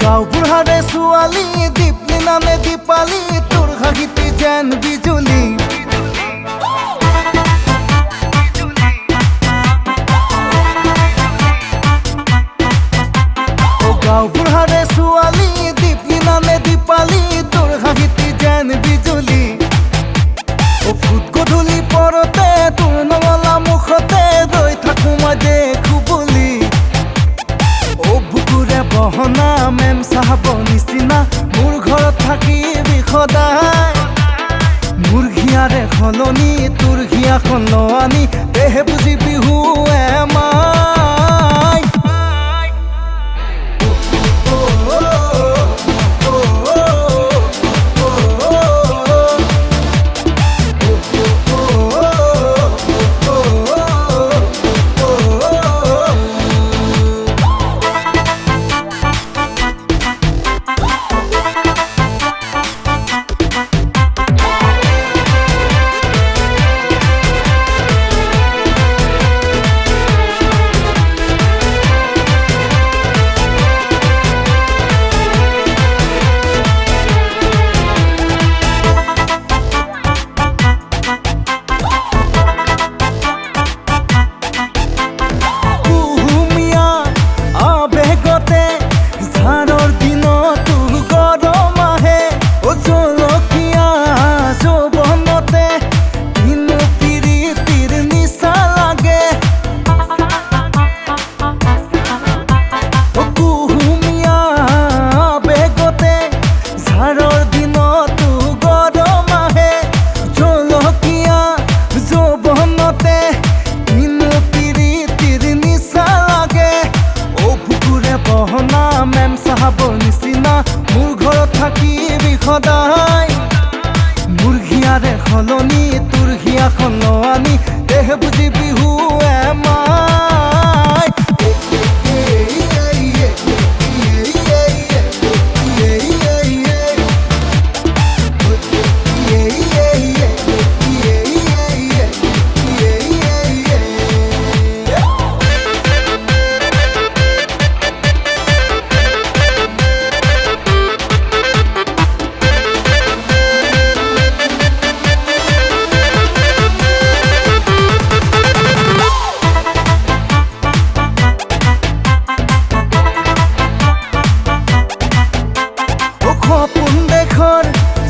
গাঁওবুঢ়াৰে ছোৱালী দীপলি নামে দীপালী তোৰ হাঁহিতে যেন বিজুলী গাঁওবুঢ়াৰে ছোৱালী দীপলি নামে দীপালী তোৰ হাঁহিতে যেন বিজুলী ফুট গধূলি পৰতে তোৰ নঙলা মুখতে ৰৈ থাকো মই দেখো বুলি বুকুৰে বহনা মেম চাহাব নিচিনা মোৰ ঘৰত থাকিবি সদায় মোৰ ঘিয়াৰে সলনি তোৰ ঘিয়াখন আনি তেহে বুজি বিহু এমাই মেম চাহাবৰ নিচিনা মোৰ ঘৰত থাকিবি সদায় মোৰ ঘিয়াৰে সলনি তোৰ ঘিয়াখন আনি তেহে বুজি বিহু এমাই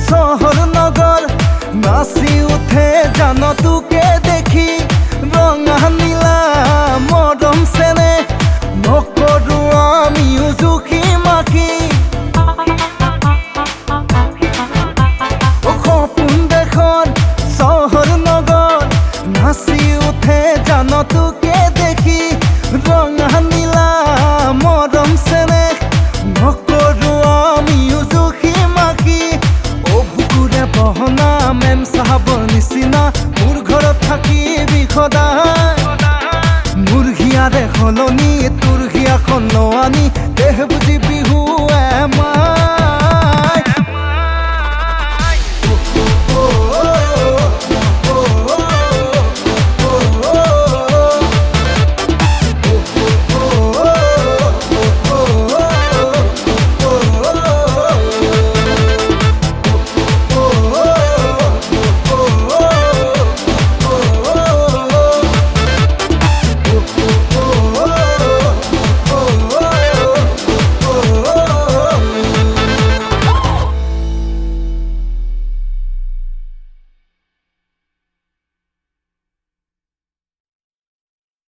শহৰ নগৰ নাচি উঠে জান তোকে দেখি ৰঙা নীলা মৰম চেনে নকৰো আমিও জুখি মাখি সপোন দেশৰ শহৰ নগৰ নাচি উঠে জান তোকে দেখি ৰঙা নীলা মৰম চেনে নকৰো আমিও জুখি মাখি বহনা মেম চাহাবৰ নিচিনা মোৰ ঘৰত থাকিবি সদায় মোৰ ঘিয়াৰে সলনি তোৰ ঘিয়াখন আনি তেহে বুজি বিহু এমাই